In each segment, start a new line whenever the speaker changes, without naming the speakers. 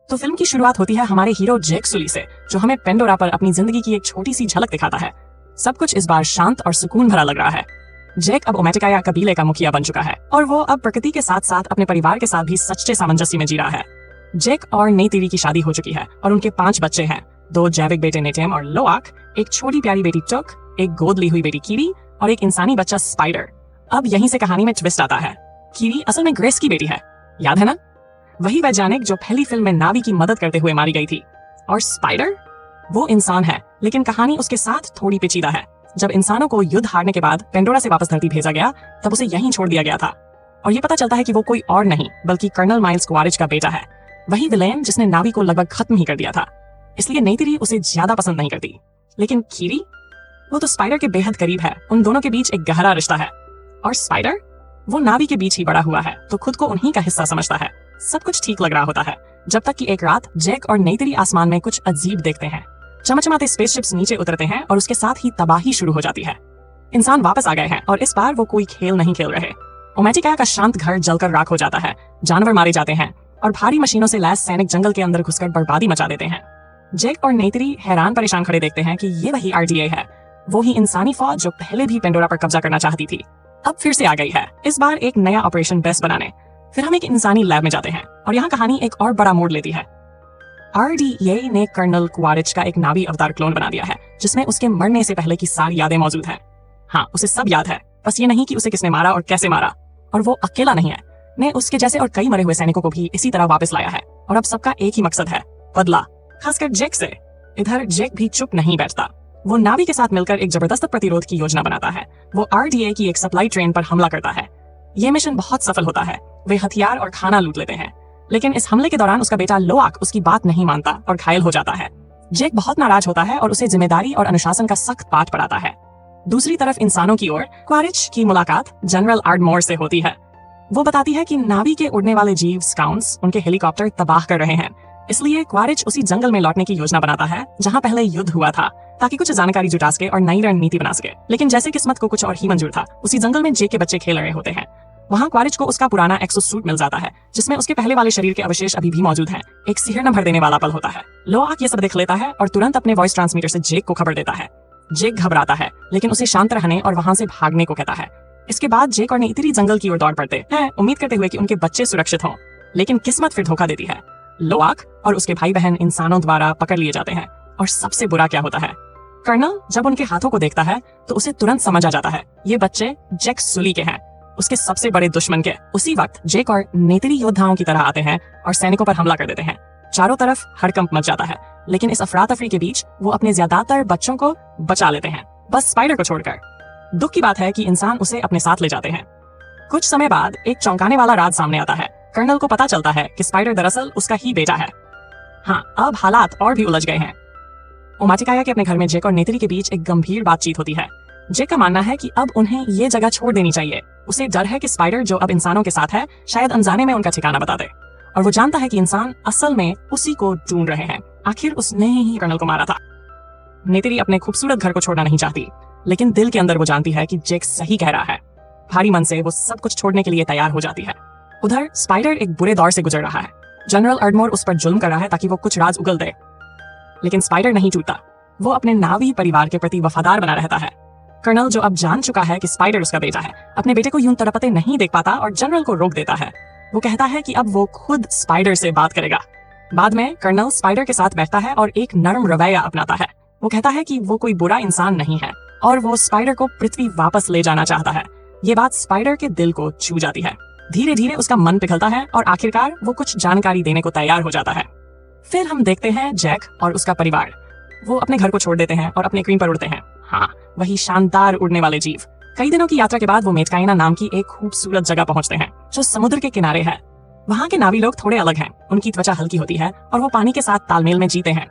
तो फिल्म की शुरुआत होती है हमारे हीरो जैक सुली से, जो हमें पेंडोरा पर अपनी जिंदगी की एक छोटी सी झलक दिखाता है। सब कुछ इस बार शांत और सुकून भरा लग रहा है। जैक अब ओमेटिकाया कबीले का मुखिया बन चुका है और वो अब प्रकृति के साथ साथ अपने परिवार के साथ भी सच्चे सामंजस्य में जी रहा है। जैक और नेतिरी की शादी हो चुकी है और उनके 5 बच्चे हैं, 2 जैविक बेटे नेटेम और लोआक, एक छोटी प्यारी बेटी टुक, एक गोद ली हुई बेटी कीरी और एक इंसानी बच्चा स्पाइडर। अब यहीं से कहानी में ट्विस्ट आता है। कीरी असल में ग्रेस की बेटी है, याद है ना? वही वैज्ञानिक जो पहली फिल्म में नावी की मदद करते हुए मारी गई थी। और स्पाइडर वो इंसान है, लेकिन कहानी उसके साथ थोड़ी पेचीदा है। जब इंसानों को युद्ध हारने के बाद पेंडोरा से वापस धरती भेजा गया, तब उसे यहीं छोड़ दिया गया था और ये पता चलता है कि वो कोई और नहीं बल्कि कर्नल माइल्स क्वारिज का बेटा है, वही विलेन जिसने नावी को लगभग खत्म ही कर दिया था। इसलिए नेतिरी उसे ज्यादा पसंद नहीं करती, लेकिन कीरी वो तो स्पाइडर के बेहद करीब है। उन दोनों के बीच एक गहरा रिश्ता है और स्पाइडर वो नावी के बीच ही बड़ा हुआ है, तो खुद को उन्हीं का हिस्सा समझता है। सब कुछ ठीक लग रहा होता है जब तक कि एक रात जैक और नेतिरी आसमान में कुछ अजीब देखते हैं। चमचमाते स्पेसशिप्स नीचे उतरते हैं और उसके साथ ही तबाही शुरू हो जाती है। इंसान वापस आ गए हैं और इस बार वो कोई खेल नहीं खेल रहे। ओमेटिकाया का शांत घर जलकर राख हो जाता है, जानवर मारे जाते हैं और भारी मशीनों से लैस सैनिक जंगल के अंदर घुसकर बर्बादी मचा देते हैं। जैक और नेतिरी हैरान परेशान खड़े देखते हैं कि ये वही RDA है, वो ही इंसानी फौज जो पहले भी पेंडोरा पर कब्जा करना चाहती थी, अब फिर से आ गई है, इस बार एक नया ऑपरेशन बेस बनाने। फिर हम एक इंसानी लैब में जाते हैं और यहाँ कहानी एक और बड़ा मोड़ लेती है। RDA ने कर्नल क्वारिज का एक नावी अवतार क्लोन बना दिया है, जिसमें उसके मरने से पहले की सारी यादें मौजूद हैं। हाँ, उसे सब याद है, बस ये नहीं कि उसे किसने मारा और कैसे मारा। और वो अकेला नहीं है, ने उसके जैसे और कई मरे हुए सैनिकों को भी इसी तरह वापस लाया है और अब सबका एक ही मकसद है, बदला, खासकर जैक से। इधर जैक भी चुप नहीं बैठता, वो नावी के साथ मिलकर एक जबरदस्त प्रतिरोध की योजना बनाता है। वो RDA की एक सप्लाई ट्रेन पर हमला करता है। ये मिशन बहुत सफल होता है, वे हथियार और खाना लूट लेते हैं, लेकिन इस हमले के दौरान उसका बेटा लोआक उसकी बात नहीं मानता और घायल हो जाता है। जैक बहुत नाराज होता है और उसे जिम्मेदारी और अनुशासन का सख्त पाठ पढ़ाता है। दूसरी तरफ इंसानों की ओर क्वारिज की मुलाकात जनरल आर्डमोर से होती है। वो बताती है कि नावी के उड़ने वाले जीव स्काउट्स उनके हेलीकॉप्टर तबाह कर रहे हैं, इसलिए क्वारिज उसी जंगल में लौटने की योजना बनाता है जहाँ पहले युद्ध हुआ था, ताकि कुछ जानकारी जुटा सके और नई रणनीति बना सके। लेकिन जैसे किस्मत को कुछ और ही मंजूर था, उसी जंगल में जैक के बच्चे खेल रहे होते हैं। वहाँ क्वारिज को उसका पुराना एक्सोसूट मिल जाता है, जिसमें उसके पहले वाले शरीर के अवशेष अभी भी मौजूद हैं। एक सिहरना भर देने वाला पल होता है। लोआक ये सब देख लेता है और तुरंत अपने वॉइस ट्रांसमीटर से जैक को खबर देता है। जैक घबराता है, लेकिन उसे शांत रहने और वहाँ से भागने को कहता है। इसके बाद जैक और नेतिरी जंगल की ओर दौड़ पड़ते हैं, उम्मीद करते हुए कि उनके बच्चे सुरक्षित हों। लेकिन किस्मत फिर धोखा देती है। लोआक और उसके भाई बहन इंसानों द्वारा पकड़ लिए जाते हैं। और सबसे बुरा क्या होता है, कर्नल जब उनके हाथों को देखता है तो उसे तुरंत समझ आ जाता है ये बच्चे जैक सुली के हैं, उसके सबसे बड़े दुश्मन के। उसी वक्त जैक और नेतिरी योद्धाओं की तरह आते हैं और सैनिकों पर हमला कर देते हैं। चारों तरफ हड़कंप मच जाता है, लेकिन इस अफरा तफरी के बीच वो अपने ज्यादातर बच्चों को बचा लेते हैं, बस स्पाइडर को छोड़कर। दुख की बात है कि इंसान उसे अपने साथ ले जाते हैं। कुछ समय बाद एक चौंकाने वाला राज सामने आता है। कर्नल को पता चलता है कि स्पाइडर दरअसल उसका ही बेटा है। हाँ, अब हालात और भी उलझ गए हैं। ओमेटिकाया के अपने घर में जैक और नेतिरी के बीच एक गंभीर बातचीत होती है। जैक का मानना है कि अब उन्हें ये जगह छोड़ देनी चाहिए। उसे डर है कि स्पाइडर जो अब इंसानों के साथ है, शायद अनजाने में उनका ठिकाना बता दे। और वो जानता है कि इंसान असल में उसी को ढूंढ रहे हैं, आखिर उसने ही कर्नल को मारा था। नेतिरी अपने खूबसूरत घर को छोड़ना नहीं चाहती, लेकिन दिल के अंदर वो जानती है कि जैक सही कह रहा है। भारी मन से वो सब कुछ छोड़ने के लिए तैयार हो जाती है। उधर स्पाइडर एक बुरे दौर से गुजर रहा है। जनरल आर्डमोर उस पर जुल्म कर रहा है ताकि वो कुछ राज उगल दे, लेकिन स्पाइडर नहीं टूटता। वो अपने नावी परिवार के प्रति वफादार बना रहता है। कर्नल जो अब जान चुका है कि स्पाइडर उसका बेटा है, अपने बेटे को यूं तड़पते नहीं देख पाता और जनरल को रोक देता है। वो कहता है कि अब वो खुद स्पाइडर से बात करेगा। बाद में कर्नल स्पाइडर के साथ बैठता है और एक नरम रवैया अपनाता है। वो कहता है कि वो कोई बुरा इंसान नहीं है और वो स्पाइडर को पृथ्वी वापस ले जाना चाहता है। ये बात स्पाइडर के दिल को छू जाती है। धीरे धीरे उसका मन पिघलता है और आखिरकार वो कुछ जानकारी देने को तैयार हो जाता है। फिर हम देखते हैं जैक और उसका परिवार। वो अपने घर को छोड़ देते हैं और अपने क्वीन पर उड़ते हैं। हाँ, वही शानदार उड़ने वाले जीव। कई दिनों की यात्रा के बाद वो मेटकाइना नाम की एक खूबसूरत जगह पहुंचते हैं जो समुद्र के किनारे है। वहाँ के नावी लोग थोड़े अलग हैं। उनकी त्वचा हल्की होती है और वो पानी के साथ तालमेल में जीते हैं।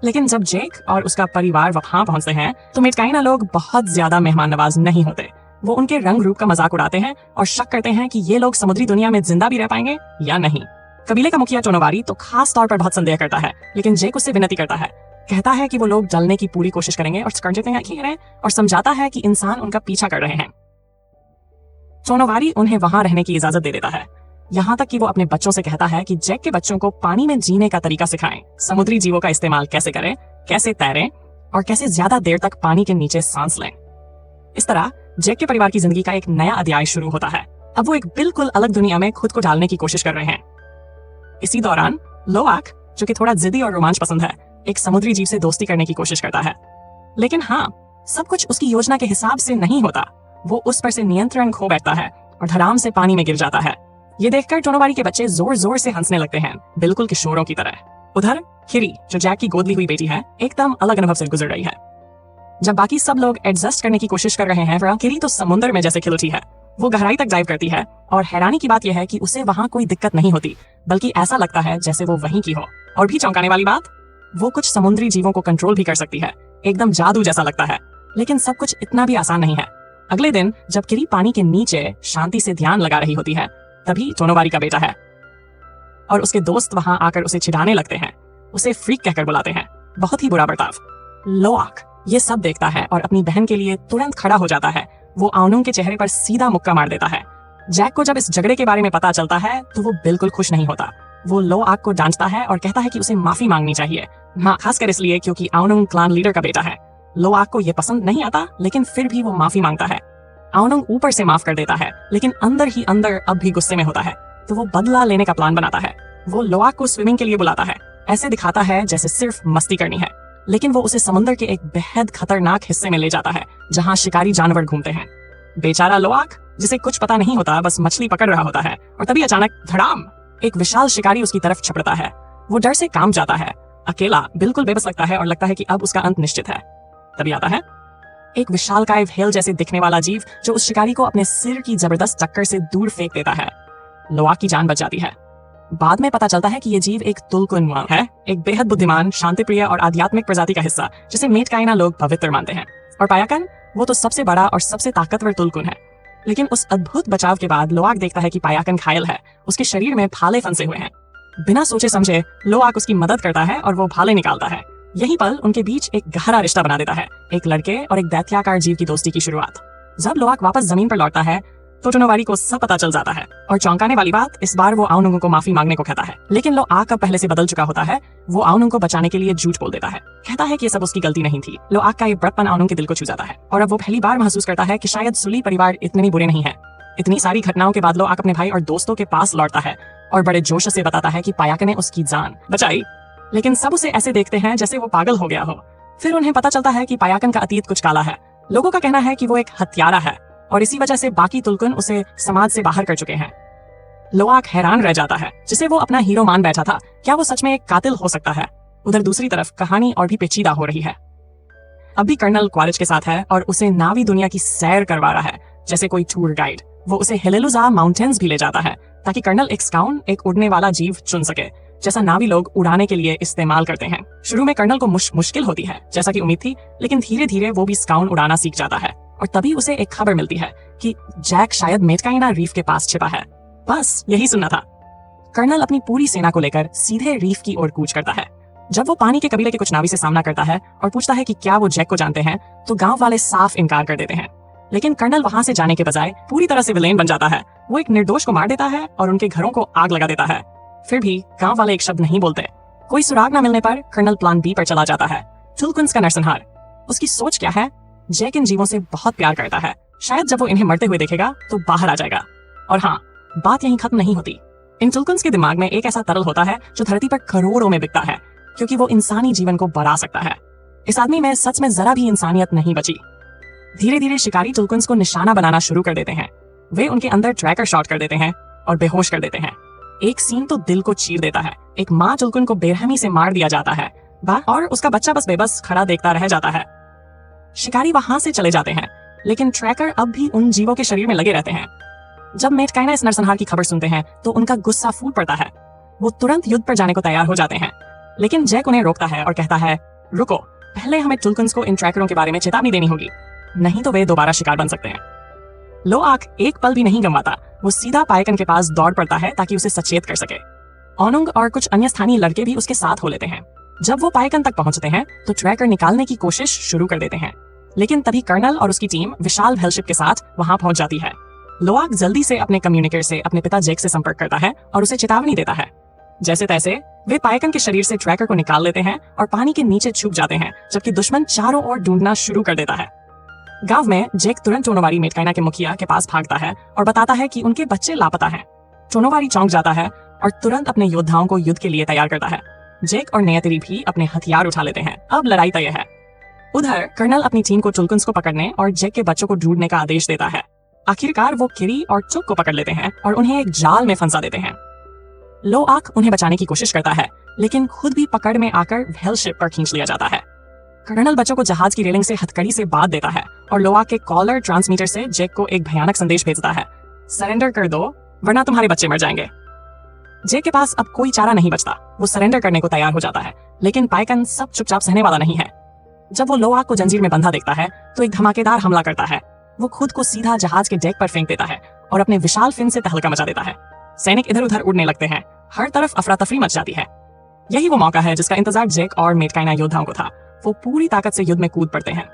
लेकिन जब जैक और उसका परिवार वहाँ पहुंचते हैं तो मेटकाइना लोग बहुत ज्यादा मेहमान नवाज नहीं होते। वो उनके रंग रूप का मजाक उड़ाते हैं और शक करते हैं कि ये लोग समुद्री दुनिया में जिंदा भी रह पाएंगे या नहीं। कबीले का मुखिया टोनोवारी तो खास तौर पर बहुत संदेह करता है, लेकिन जैक उससे विनती करता है। कहता है कि वो लोग जलने की पूरी कोशिश करेंगे और और समझाता है कि इंसान उनका पीछा कर रहे हैं। टोनोवारी उन्हें वहां रहने की इजाजत दे देता है। यहाँ तक कि वो अपने बच्चों से कहता है कि जैक के बच्चों को पानी में जीने का तरीका सिखाएं, समुद्री जीवों का इस्तेमाल कैसे करें, कैसे तैरें और कैसे ज्यादा देर तक पानी के नीचे सांस लें। इस तरह जैक के परिवार की जिंदगी का एक नया अध्याय शुरू होता है। अब वो एक बिल्कुल अलग दुनिया में खुद को ढालने की कोशिश कर रहे हैं। इसी दौरान लोआक, जो कि थोड़ा जिद्दी और रोमांच पसंद है, एक समुद्री जीव से दोस्ती करने की कोशिश करता है। लेकिन हाँ, सब कुछ उसकी योजना के हिसाब से नहीं होता। वो उस पर से नियंत्रण खो बैठता है और धड़ाम से पानी में गिर जाता है। ये देखकर टोनोबारी के बच्चे जोर जोर से हंसने लगते हैं, बिल्कुल किशोरों की तरह। उधर किरी, जो जैक की गोद ली हुई बेटी है, एकदम अलग अनुभव से गुजर रही है। जब बाकी सब लोग एडजस्ट करने की कोशिश कर रहे हैं, किरी तो समुद्र में जैसे खिल उठी है। वो गहराई तक डाइव करती है और हैरानी की बात यह है कि उसे वहां कोई दिक्कत नहीं होती, बल्कि ऐसा लगता है जैसे वो वहीं की हो। और भी चौंकाने वाली बात, वो कुछ समुद्री जीवों को कंट्रोल भी कर सकती है। एकदम जादू जैसा लगता है। लेकिन सब कुछ इतना भी आसान नहीं है। अगले दिन जब किरी पानी के नीचे शांति से ध्यान लगा रही होती है, तभी टोनोबारी का बेटा है और उसके दोस्त वहां आकर उसे चिढ़ाने लगते हैं, उसे फ्रीक कहकर बुलाते हैं। बहुत ही बुरा बर्ताव। लोआक ये सब देखता है और अपनी बहन के लिए तुरंत खड़ा हो जाता है। वो आउनुंग के चेहरे पर सीधा मुक्का मार देता है। जैक को जब इस झगड़े के बारे में पता चलता है तो वो बिल्कुल खुश नहीं होता। वो लोआक को डांटता है और कहता है कि उसे माफी मांगनी चाहिए, खासकर इसलिए क्योंकि आउनुंग क्लान लीडर का बेटा है। लोआक को ये पसंद नहीं आता, लेकिन फिर भी वो माफी मांगता है। आउनुंग ऊपर से माफ कर देता है, लेकिन अंदर ही अंदर अब भी गुस्से में होता है। तो वो बदला लेने का प्लान बनाता है। वो लोआक को स्विमिंग के लिए बुलाता है। ऐसे दिखाता है जैसे सिर्फ मस्ती करनी है, लेकिन वो उसे समुद्र के एक बेहद खतरनाक हिस्से में ले जाता है जहां शिकारी जानवर घूमते हैं। बेचारा लोआक, जिसे कुछ पता नहीं होता, बस मछली पकड़ रहा होता है और तभी अचानक धड़ाम, एक विशाल शिकारी उसकी तरफ छपड़ता है। वो डर से कांप जाता है, अकेला, बिल्कुल बेबस लगता है और लगता है कि अब उसका अंत निश्चित है। तभी आता है एक विशालकाय व्हेल जैसे दिखने वाला जीव, जो उस शिकारी को अपने सिर की जबरदस्त टक्कर से दूर फेंक देता है। लोआक की जान बच जाती है। बाद में पता चलता है कि ये जीव एक तुलकुन है, एक बेहद बुद्धिमान, शांतिप्रिय और आध्यात्मिक प्रजाति का हिस्सा, जिसे मेटकाइना लोग पवित्र मानते हैं। और पायाकन, वो तो सबसे बड़ा और सबसे ताकतवर तुलकुन है। लेकिन उस अद्भुत बचाव के बाद लोआक देखता है कि पायाकन घायल है, उसके शरीर में भाले फंसे हुए हैं। बिना सोचे समझे लोआक उसकी मदद करता है और वो भाले निकालता है। यही पल उनके बीच एक गहरा रिश्ता बना देता है, एक लड़के और एक दैत्याकार जीव की दोस्ती की शुरुआत। जब लोआक वापस जमीन पर लौटता है तो टोनोबारी को सब पता चल जाता है। और चौंकाने वाली बात, इस बार वो आउनुंग को माफी मांगने को कहता है। लेकिन लोआक अब पहले से बदल चुका होता है। वो आउनुंग को बचाने के लिए झूठ बोल देता है, कहता है कि ये सब उसकी गलती नहीं थी। लोआक का ये बड़प्पन आउनुंग के दिल को छू जाता है और अब वो पहली बार महसूस करता है कि शायद सुली परिवार इतने बुरे नहीं है। इतनी सारी घटनाओं के बाद लोआक अपने भाई और दोस्तों के पास लौटता है और बड़े जोश से बताता है कि पायाकन ने उसकी जान बचाई। लेकिन सब उसे ऐसे देखते हैं जैसे वो पागल हो गया हो। फिर उन्हें पता चलता है कि पायाकन का अतीत कुछ काला है। लोगों का कहना है कि वो एक हत्यारा है और इसी वजह से बाकी तुलकुन उसे समाज से बाहर कर चुके हैं। लोआक हैरान रह जाता है, जिसे वो अपना हीरो मान बैठा था, क्या वो सच में एक कातिल हो सकता है? उधर दूसरी तरफ कहानी और भी पेचीदा हो रही है। अभी कर्नल क्वालिज के साथ है और उसे नावी दुनिया की सैर करवा रहा है, जैसे कोई टूर गाइड। वो उसे हेलेलुजा माउंटेन्स भी ले जाता है ताकि कर्नल एक स्काउन, एक उड़ने वाला जीव चुन सके, जैसा नावी लोग उड़ाने के लिए इस्तेमाल करते हैं। शुरू में कर्नल को मुश्किल होती है, जैसा कि उम्मीद थी, लेकिन धीरे धीरे वो भी स्काउन उड़ाना सीख जाता है। और तभी उसे एक खबर मिलती है कि जैक शायद मेटकाइना रीफ के पास छिपा है। बस यही सुनना था। कर्नल अपनी पूरी सेना को लेकर सीधे रीफ की ओर कूच करता है। जब वो पानी के कबीले के कुछ नावी से सामना करता है और पूछता है कि क्या वो जैक को जानते हैं, तो गांव वाले साफ इनकार कर देते हैं। लेकिन कर्नल वहां से जाने के बजाय पूरी तरह से विलेन बन जाता है। वो एक निर्दोष को मार देता है और उनके घरों को आग लगा देता है। फिर भी गांव वाले एक शब्द नहीं बोलते। कोई सुराग न मिलने पर कर्नल प्लान बी पर चला जाता है, तुलकुन्स का नरसंहार। उसकी सोच क्या है? जैक इन जीवों से बहुत प्यार करता है। शायद जब वो इन्हें मरते हुए देखेगा तो बाहर आ जाएगा। और हाँ, बात यहीं खत्म नहीं होती। इन तुलकुन्स के दिमाग में एक ऐसा तरल होता है जो धरती पर करोड़ों में बिकता है, क्योंकि वो इंसानी जीवन को बढ़ा सकता है। इस आदमी में सच में जरा भी इंसानियत नहीं बची। धीरे धीरे शिकारी तुलकुन्स को निशाना बनाना शुरू कर देते हैं। वे उनके अंदर ट्रैकर शॉट कर देते हैं और बेहोश कर देते हैं। एक सीन तो दिल को चीर देता है। एक माँ तुलकुन को बेरहमी से मार दिया जाता है और उसका बच्चा बस बेबस खड़ा देखता रह जाता है। शिकारी वहां से चले जाते हैं, लेकिन ट्रैकर अब भी उन जीवों के शरीर में लगे रहते हैं। जब मेटकाइना इस नरसंहार की खबर सुनते हैं तो उनका गुस्सा फूट पड़ता है। वो तुरंत युद्ध पर जाने को तैयार हो जाते हैं, लेकिन जैक उन्हें रोकता है और कहता है, रुको, पहले हमें तुलकुन्स को इन ट्रैकरों के बारे में चेतावनी देनी होगी, नहीं तो वे दोबारा शिकार बन सकते हैं। लोआक एक पल भी नहीं गंवाता। वो सीधा पायाकन के पास दौड़ पड़ता है ताकि उसे सचेत कर सके। ओनुंग और कुछ अन्य स्थानीय लड़के भी उसके साथ हो लेते हैं। जब वो पायाकन तक पहुंचते हैं तो ट्रैकर निकालने की कोशिश शुरू कर देते हैं, लेकिन तभी कर्नल और उसकी टीम विशाल भेलशिप के साथ वहां पहुंच जाती है। लोआक जल्दी से अपने कम्युनिकेटर से अपने पिता जेक से संपर्क करता है और उसे चेतावनी देता है। जैसे तैसे वे पायकन के शरीर से ट्रैकर को निकाल लेते हैं और पानी के नीचे छुप जाते हैं, जबकि दुश्मन चारों ओर ढूंढना शुरू कर देता है। गांव में जेक तुरंत टोनोवारी मेटकाइना के मुखिया के पास भागता है और बताता है कि उनके बच्चे लापता हैं। टोनोवारी चौंक जाता है और तुरंत अपने योद्धाओं को युद्ध के लिए तैयार करता है। जेक और नेयतिरी भी अपने हथियार उठा लेते हैं। अब लड़ाई तय है। उधर कर्नल अपनी टीम को चुलकुन्स को पकड़ने और जेक के बच्चों को ढूंढने का आदेश देता है। आखिरकार वो किरी और चुक को पकड़ लेते हैं और उन्हें एक जाल में फंसा देते हैं। लोआक उन्हें बचाने की कोशिश करता है, लेकिन खुद भी पकड़ में आकर व्हेल शिप पर खींच लिया जाता है। कर्नल बच्चों को जहाज की रेलिंग से हथकड़ी से बांध देता है और लोआक के कॉलर ट्रांसमीटर से जेक को एक भयानक संदेश भेजता है, सरेंडर कर दो वरना तुम्हारे बच्चे मर जाएंगे। जेक के पास अब कोई चारा नहीं बचता। वो सरेंडर करने को तैयार हो जाता है, लेकिन पायकन सब चुपचाप सहने वाला नहीं है। जब वो लोआक को जंजीर में बंधा देखता है तो एक धमाकेदार हमला करता है। वो खुद को सीधा जहाज के डेक पर फेंक देता है और अपने विशाल फिन से तहलका मचा देता है। सैनिक इधर उधर उड़ने लगते हैं। हर तरफ अफरा तफरी मच जाती है। यही वो मौका है जिसका इंतजार जेक और मेटकाइना योद्धाओं को था। वो पूरी ताकत से युद्ध में कूद पड़ते हैं।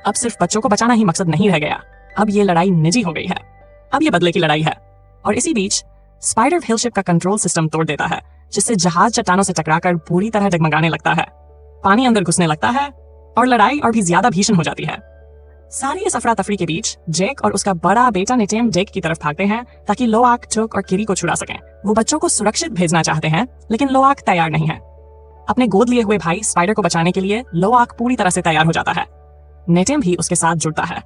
अब सिर्फ बच्चों को बचाना ही मकसद नहीं रह गया। अब ये लड़ाई निजी हो गई है। अब ये बदले की लड़ाई है। और इसी बीच स्पाइडर व्हेल शिप का कंट्रोल सिस्टम तोड़ देता है, जिससे जहाज चट्टानों से टकराकर पूरी तरह डगमगाने लगता है। पानी अंदर घुसने लगता है और लड़ाई और भी ज्यादा भीषण हो जाती है। सारी इस अफरा तफरी के बीच जेक और उसका बड़ा बेटा नेटेम जेक की तरफ भागते हैं ताकि लोआक, चुक और किरी को छुड़ा सकें। वो बच्चों को सुरक्षित भेजना चाहते हैं, लेकिन लोआक तैयार नहीं है। अपने गोद लिए हुए भाई स्पाइडर को बचाने के लिए लोआक पूरी तरह से तैयार हो जाता है। नेटेम भी उसके साथ जुड़ता है।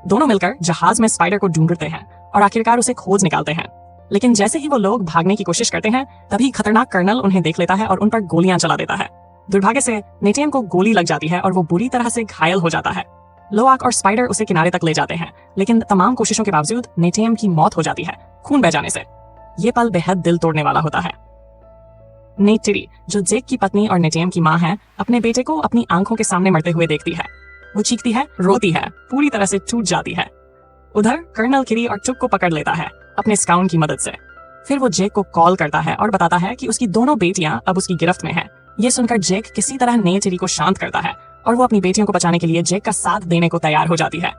दोनों मिलकर जहाज में स्पाइडर को ढूंढते हैं और आखिरकार उसे खोज निकालते हैं। लेकिन जैसे ही वो लोग भागने की कोशिश करते हैं, तभी खतरनाक कर्नल उन्हें देख लेता है और उन पर गोलियां चला देता है। दुर्भाग्य से नेटेम को गोली लग जाती है और वो बुरी तरह से घायल हो जाता है। लोआक और स्पाइडर उसे किनारे तक ले जाते हैं, लेकिन तमाम कोशिशों के बावजूद नेटेम की मौत हो जाती है, खून बह जाने से। ये पल बेहद दिल तोड़ने वाला होता है। नेयतिरी, जो जेक की पत्नी और नेटेम की माँ है, अपने बेटे को अपनी आंखों के सामने मरते हुए देखती है। वो चीखती है, रोती है, पूरी तरह से टूट जाती है। उधर कर्नल किरी और चुक को पकड़ लेता है अपने स्काउट की मदद से। फिर वो जेक को कॉल करता है और बताता है कि उसकी दोनों बेटियां अब उसकी गिरफ्त में हैं। ये सुनकर जेक किसी तरह नेयतिरी को शांत करता है और वो अपनी बेटियों को बचाने के लिए जेक का साथ देने को तैयार हो जाती है।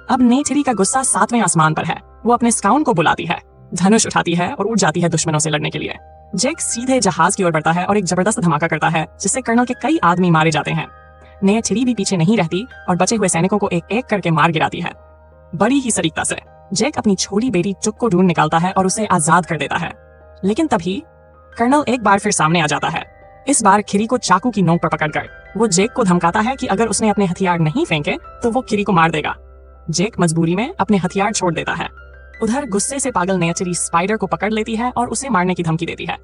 अब नेयतिरी का गुस्सा 7वें आसमान पर है। वो अपने स्काउट को बुलाती है, धनुष उठाती है और उड़ जाती है दुश्मनों से लड़ने के लिए। जेक सीधे जहाज की ओर बढ़ता है और एक जबरदस्त धमाका करता है, जिससे कर्नल के कई आदमी मारे जाते हैं। नेयतिरी भी पीछे नहीं रहती और बचे हुए सैनिकों को एक एक करके मार गिराती है, बड़ी ही सटीकता से। जेक अपनी छोटी बेटी चुक को ढूंढ निकालता है और उसे आजाद कर देता है। लेकिन तभी कर्नल एक बार फिर सामने आ जाता है। इस बार किरी को चाकू की नोक पर पकड़कर वो जेक को धमकाता है कि अगर उसने अपने हथियार नहीं फेंके तो वो किरी को मार देगा। जेक मजबूरी में अपने हथियार छोड़ देता है। उधर गुस्से से पागल नेयतिरी स्पाइडर को पकड़ लेती है और उसे मारने की धमकी देती है।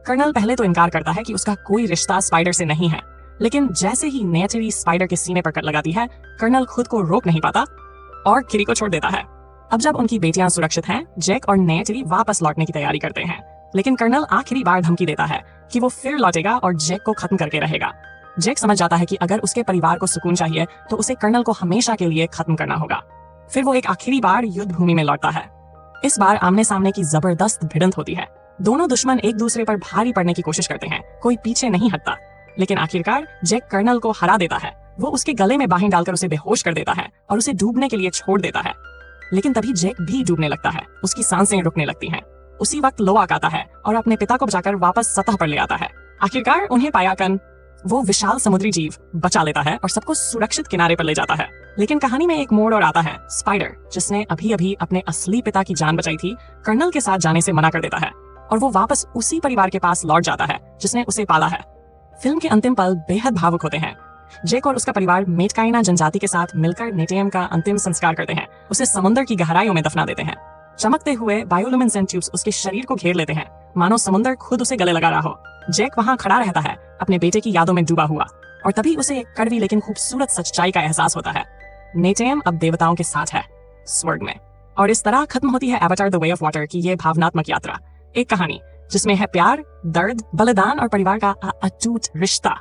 कर्नल पहले तो इनकार करता है कि उसका कोई रिश्ता स्पाइडर से नहीं है, लेकिन जैसे ही नेयतिरी स्पाइडर के सीने पर कट लगाती है, कर्नल खुद को रोक नहीं पाता और किरी को छोड़ देता है। अब जब उनकी बेटियां सुरक्षित हैं, जेक और नेयतिरी वापस लौटने की तैयारी करते हैं, लेकिन कर्नल आखिरी बार धमकी देता है कि वो फिर लौटेगा और जेक को खत्म करके रहेगा। जेक समझ जाता है कि अगर उसके परिवार को सुकून चाहिए तो उसे कर्नल को हमेशा के लिए खत्म करना होगा। फिर वो एक आखिरी बार युद्ध भूमि में लौटता है। इस बार आमने सामने की जबरदस्त भिड़ंत होती है। दोनों दुश्मन एक दूसरे पर भारी पड़ने की कोशिश करते हैं, कोई पीछे नहीं हटता। लेकिन आखिरकार जेक कर्नल को हरा देता है। वो उसके गले में बाहें डालकर उसे बेहोश कर देता है और उसे डूबने के लिए छोड़ देता है। लेकिन तभी जेक भी डूबने लगता है, उसकी सांसें रुकने लगती हैं। उसी वक्त लोआक आता है और अपने पिता को बचाकर वापस सतह पर ले आता है। आखिरकार उन्हें पायाकर वो विशाल समुद्री जीव बचा लेता है और सबको सुरक्षित किनारे पर ले जाता है। लेकिन कहानी में एक मोड़ और आता है। स्पाइडर, जिसने अभी अभी अपने असली पिता की जान बचाई थी, कर्नल के साथ जाने से मना कर देता है और वो वापस उसी परिवार के पास लौट जाता है जिसने उसे पाला है। फिल्म के अंतिम पल बेहद भावुक होते हैं। जेक और उसका परिवार मेटकाइना जनजाति के साथ मिलकर नेटेम का अंतिम संस्कार करते हैं। उसे समुद्र की गहराइयों में दफना देते हैं। चमकते हुए बायोलुमिनेसेंट ट्यूब्स उसके शरीर को घेर लेते हैं, मानो समुद्र खुद उसे गले लगा रहा हो। जेक वहां खड़ा रहता है, अपने बेटे की यादों में डूबा हुआ, और तभी उसे एक कड़वी लेकिन खूबसूरत सच्चाई का एहसास होता है। नेटेम अब देवताओं के साथ है, स्वर्ग में। और इस तरह खत्म होती है Avatar the way of water की ये भावनात्मक यात्रा। एक कहानी जिसमें है प्यार, दर्द, बलिदान और परिवार का अटूट रिश्ता।